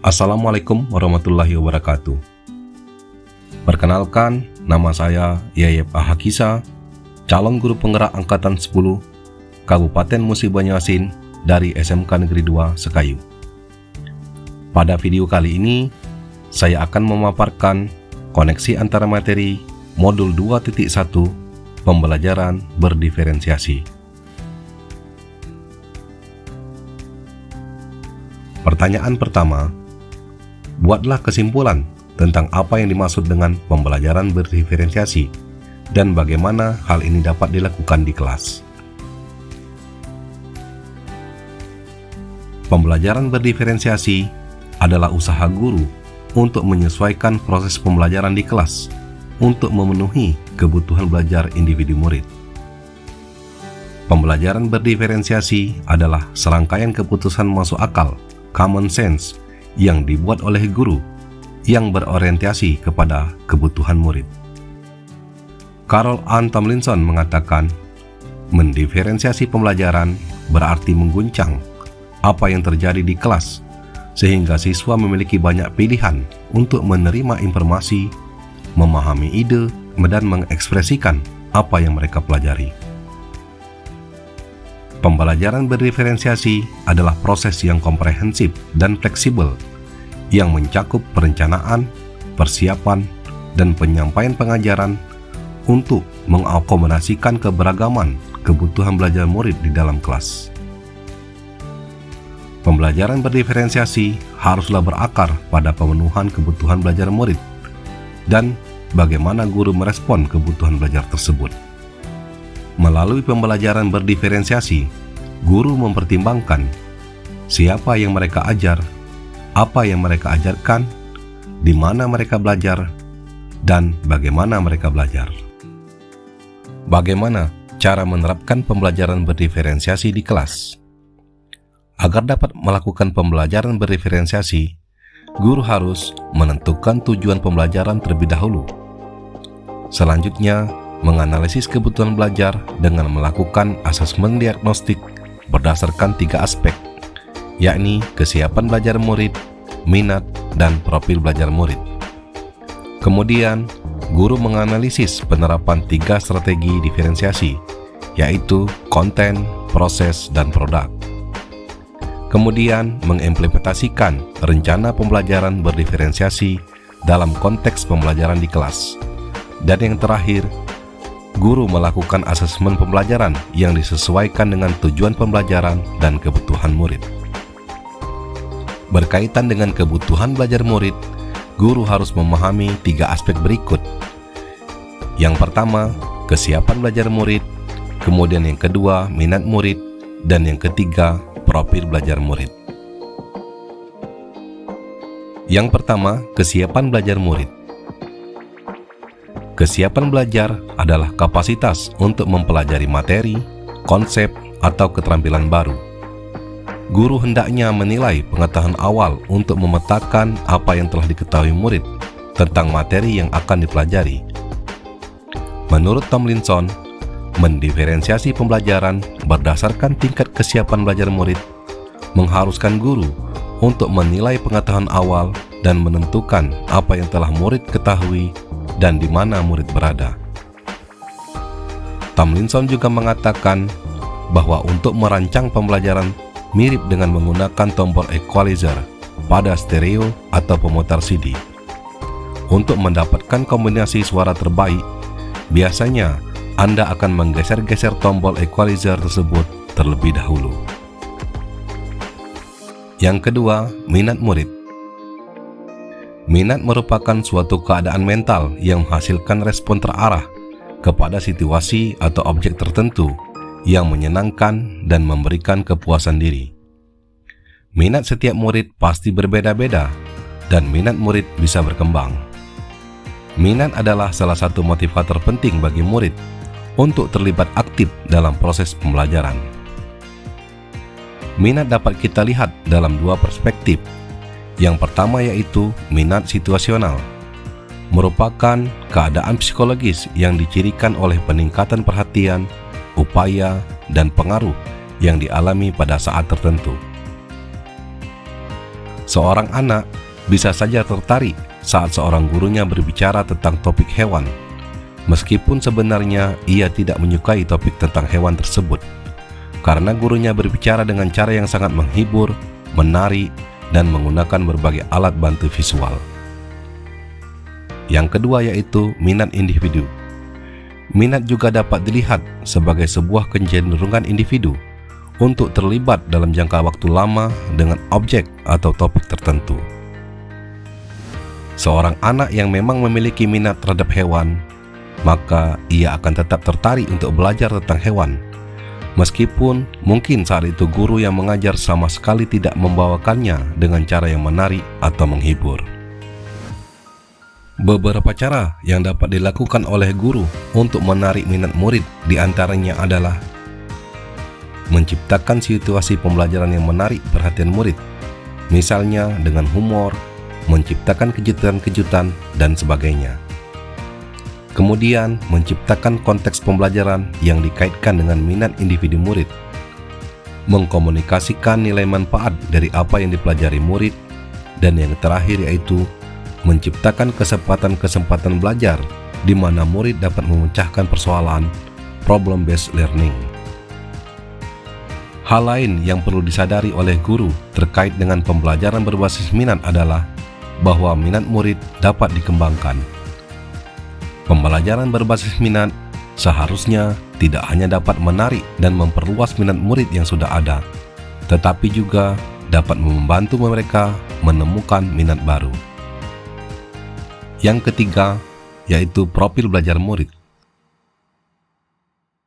Assalamualaikum warahmatullahi wabarakatuh. Perkenalkan, nama saya Yayep Ahakisa, calon guru penggerak Angkatan 10 Kabupaten Musi Banyuasin dari SMK Negeri 2 Sekayu. Pada video kali ini, saya akan memaparkan koneksi antara materi Modul 2.1 Pembelajaran Berdiferensiasi. Pertanyaan pertama, buatlah kesimpulan tentang apa yang dimaksud dengan pembelajaran berdiferensiasi dan bagaimana hal ini dapat dilakukan di kelas. Pembelajaran berdiferensiasi adalah usaha guru untuk menyesuaikan proses pembelajaran di kelas untuk memenuhi kebutuhan belajar individu murid. Pembelajaran berdiferensiasi adalah serangkaian keputusan masuk akal, common sense, yang dibuat oleh guru yang berorientasi kepada kebutuhan murid. Carol Ann Tomlinson mengatakan, mendiferensiasi pembelajaran berarti mengguncang apa yang terjadi di kelas sehingga siswa memiliki banyak pilihan untuk menerima informasi, memahami ide, dan mengekspresikan apa yang mereka pelajari. Pembelajaran berdiferensiasi adalah proses yang komprehensif dan fleksibel yang mencakup perencanaan, persiapan, dan penyampaian pengajaran untuk mengakomodasikan keberagaman kebutuhan belajar murid di dalam kelas. Pembelajaran berdiferensiasi haruslah berakar pada pemenuhan kebutuhan belajar murid dan bagaimana guru merespon kebutuhan belajar tersebut. Melalui pembelajaran berdiferensiasi, guru mempertimbangkan siapa yang mereka ajar, apa yang mereka ajarkan, di mana mereka belajar, dan bagaimana mereka belajar. Bagaimana cara menerapkan pembelajaran berdiferensiasi di kelas? Agar dapat melakukan pembelajaran berdiferensiasi, guru harus menentukan tujuan pembelajaran terlebih dahulu. Selanjutnya, menganalisis kebutuhan belajar dengan melakukan asesmen diagnostik berdasarkan 3 aspek, yakni kesiapan belajar murid, minat, dan profil belajar murid. Kemudian, guru menganalisis penerapan 3 strategi diferensiasi, yaitu konten, proses, dan produk. Kemudian, mengimplementasikan rencana pembelajaran berdiferensiasi dalam konteks pembelajaran di kelas. Dan yang terakhir, guru melakukan asesmen pembelajaran yang disesuaikan dengan tujuan pembelajaran dan kebutuhan murid. Berkaitan dengan kebutuhan belajar murid, guru harus memahami 3 aspek berikut. Yang pertama, kesiapan belajar murid, kemudian yang kedua, minat murid, dan yang ketiga, profil belajar murid. Yang pertama, kesiapan belajar murid. Kesiapan belajar adalah kapasitas untuk mempelajari materi, konsep, atau keterampilan baru. Guru hendaknya menilai pengetahuan awal untuk memetakan apa yang telah diketahui murid tentang materi yang akan dipelajari. Menurut Tomlinson, mendiferensiasi pembelajaran berdasarkan tingkat kesiapan belajar murid mengharuskan guru untuk menilai pengetahuan awal dan menentukan apa yang telah murid ketahui dan di mana murid berada. Tomlinson juga mengatakan bahwa untuk merancang pembelajaran mirip dengan menggunakan tombol equalizer pada stereo atau pemutar CD. Untuk mendapatkan kombinasi suara terbaik, biasanya Anda akan menggeser-geser tombol equalizer tersebut terlebih dahulu. Yang kedua, minat murid. Minat merupakan suatu keadaan mental yang menghasilkan respon terarah kepada situasi atau objek tertentu yang menyenangkan dan memberikan kepuasan diri. Minat setiap murid pasti berbeda-beda dan minat murid bisa berkembang. Minat adalah salah satu motivator penting bagi murid untuk terlibat aktif dalam proses pembelajaran. Minat dapat kita lihat dalam 2 perspektif. Yang pertama yaitu minat situasional, merupakan keadaan psikologis yang dicirikan oleh peningkatan perhatian, upaya, dan pengaruh yang dialami pada saat tertentu. Seorang anak bisa saja tertarik saat seorang gurunya berbicara tentang topik hewan, meskipun sebenarnya ia tidak menyukai topik tentang hewan tersebut, karena gurunya berbicara dengan cara yang sangat menghibur, menarik, dan menggunakan berbagai alat bantu visual. Yang kedua yaitu minat individu. Minat juga dapat dilihat sebagai sebuah kecenderungan individu untuk terlibat dalam jangka waktu lama dengan objek atau topik tertentu. Seorang anak yang memang memiliki minat terhadap hewan, maka ia akan tetap tertarik untuk belajar tentang hewan, meskipun mungkin saat itu guru yang mengajar sama sekali tidak membawakannya dengan cara yang menarik atau menghibur. Beberapa cara yang dapat dilakukan oleh guru untuk menarik minat murid diantaranya adalah menciptakan situasi pembelajaran yang menarik perhatian murid, misalnya dengan humor, menciptakan kejutan-kejutan, dan sebagainya. Kemudian, menciptakan konteks pembelajaran yang dikaitkan dengan minat individu murid, mengkomunikasikan nilai manfaat dari apa yang dipelajari murid, dan yang terakhir yaitu menciptakan kesempatan-kesempatan belajar di mana murid dapat memecahkan persoalan problem-based learning. Hal lain yang perlu disadari oleh guru terkait dengan pembelajaran berbasis minat adalah bahwa minat murid dapat dikembangkan. Pembelajaran berbasis minat seharusnya tidak hanya dapat menarik dan memperluas minat murid yang sudah ada, tetapi juga dapat membantu mereka menemukan minat baru. Yang ketiga, yaitu profil belajar murid.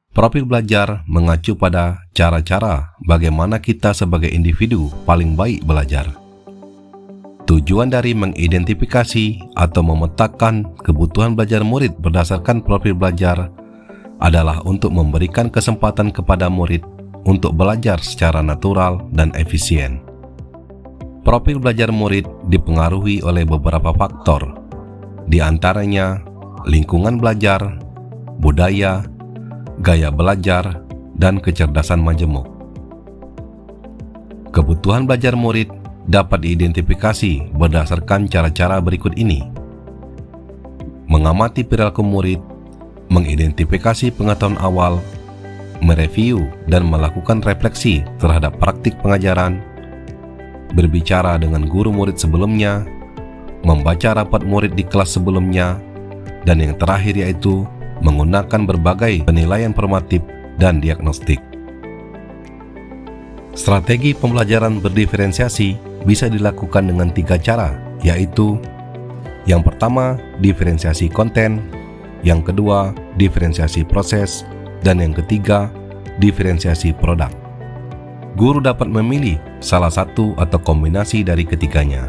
Profil belajar mengacu pada cara-cara bagaimana kita sebagai individu paling baik belajar. Tujuan dari mengidentifikasi atau memetakan kebutuhan belajar murid berdasarkan profil belajar adalah untuk memberikan kesempatan kepada murid untuk belajar secara natural dan efisien. Profil belajar murid dipengaruhi oleh beberapa faktor, di antaranya lingkungan belajar, budaya, gaya belajar, dan kecerdasan majemuk. Kebutuhan belajar murid dapat diidentifikasi berdasarkan cara-cara berikut ini: mengamati perilaku murid, mengidentifikasi pengetahuan awal, mereview dan melakukan refleksi terhadap praktik pengajaran, berbicara dengan guru murid sebelumnya, membaca rapat murid di kelas sebelumnya, dan yang terakhir yaitu menggunakan berbagai penilaian formatif dan diagnostik. Strategi pembelajaran berdiferensiasi bisa dilakukan dengan 3 cara, yaitu yang pertama, diferensiasi konten, yang kedua, diferensiasi proses, dan yang ketiga, diferensiasi produk. Guru dapat memilih salah satu atau kombinasi dari ketiganya.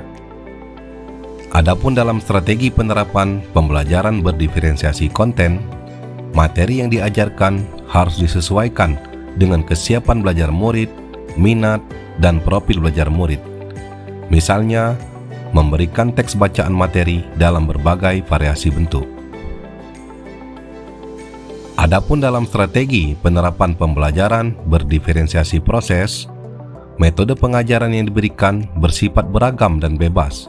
Adapun dalam strategi penerapan pembelajaran berdiferensiasi konten, materi yang diajarkan harus disesuaikan dengan kesiapan belajar murid, minat, dan profil belajar murid. Misalnya, memberikan teks bacaan materi dalam berbagai variasi bentuk. Adapun dalam strategi penerapan pembelajaran berdiferensiasi proses, metode pengajaran yang diberikan bersifat beragam dan bebas,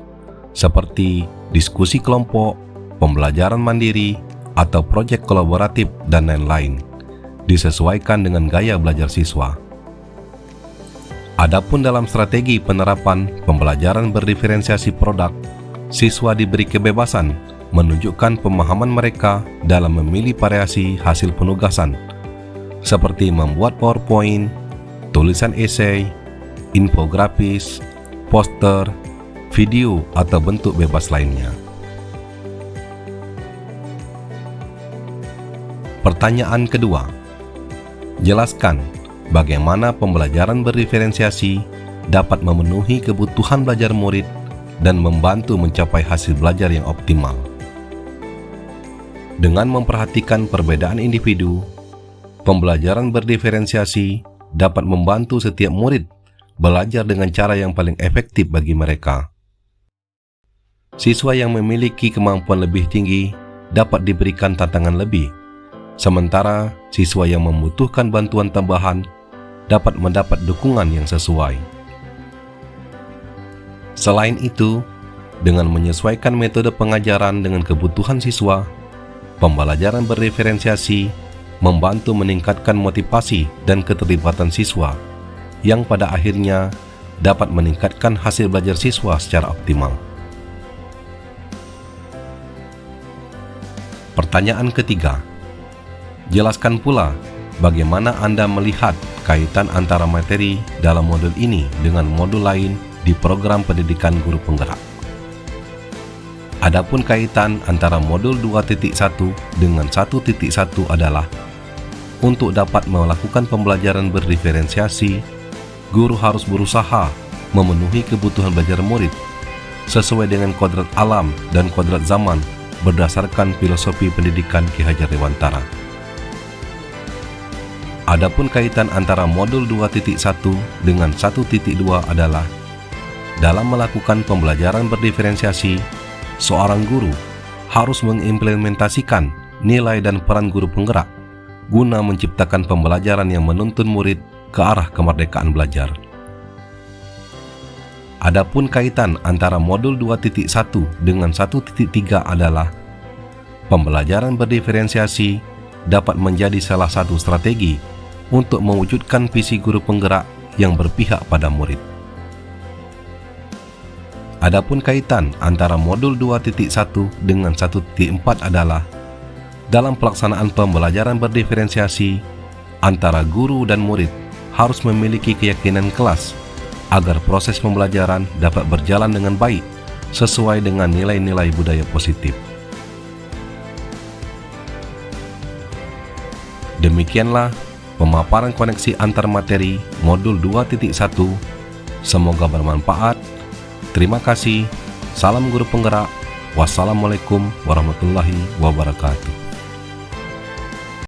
seperti diskusi kelompok, pembelajaran mandiri, atau proyek kolaboratif, dan lain-lain, disesuaikan dengan gaya belajar siswa. Adapun dalam strategi penerapan pembelajaran berdiferensiasi produk, siswa diberi kebebasan menunjukkan pemahaman mereka dalam memilih variasi hasil penugasan, seperti membuat PowerPoint, tulisan esai, infografis, poster, video, atau bentuk bebas lainnya. Pertanyaan kedua, jelaskan bagaimana pembelajaran berdiferensiasi dapat memenuhi kebutuhan belajar murid dan membantu mencapai hasil belajar yang optimal. Dengan memperhatikan perbedaan individu, pembelajaran berdiferensiasi dapat membantu setiap murid belajar dengan cara yang paling efektif bagi mereka. Siswa yang memiliki kemampuan lebih tinggi dapat diberikan tantangan lebih, sementara siswa yang membutuhkan bantuan tambahan dapat mendapat dukungan yang sesuai. Selain itu, dengan menyesuaikan metode pengajaran dengan kebutuhan siswa, pembelajaran berdiferensiasi membantu meningkatkan motivasi dan keterlibatan siswa, yang pada akhirnya dapat meningkatkan hasil belajar siswa secara optimal. Pertanyaan ketiga, jelaskan pula bagaimana Anda melihat kaitan antara materi dalam modul ini dengan modul lain di program pendidikan guru penggerak. Adapun kaitan antara modul 2.1 dengan 1.1 adalah untuk dapat melakukan pembelajaran berdiferensiasi, guru harus berusaha memenuhi kebutuhan belajar murid sesuai dengan kodrat alam dan kodrat zaman berdasarkan filosofi pendidikan Ki Hajar Dewantara. Adapun kaitan antara modul 2.1 dengan 1.2 adalah dalam melakukan pembelajaran berdiferensiasi, seorang guru harus mengimplementasikan nilai dan peran guru penggerak guna menciptakan pembelajaran yang menuntun murid ke arah kemerdekaan belajar. Adapun kaitan antara modul 2.1 dengan 1.3 adalah pembelajaran berdiferensiasi dapat menjadi salah satu strategi untuk mewujudkan visi guru penggerak yang berpihak pada murid. Adapun kaitan antara modul 2.1 dengan 1.4 adalah dalam pelaksanaan pembelajaran berdiferensiasi, antara guru dan murid harus memiliki keyakinan kelas agar proses pembelajaran dapat berjalan dengan baik sesuai dengan nilai-nilai budaya positif. Demikianlah pemaparan koneksi antar materi modul 2.1. Semoga bermanfaat. Terima kasih. Salam guru penggerak. Wassalamualaikum warahmatullahi wabarakatuh.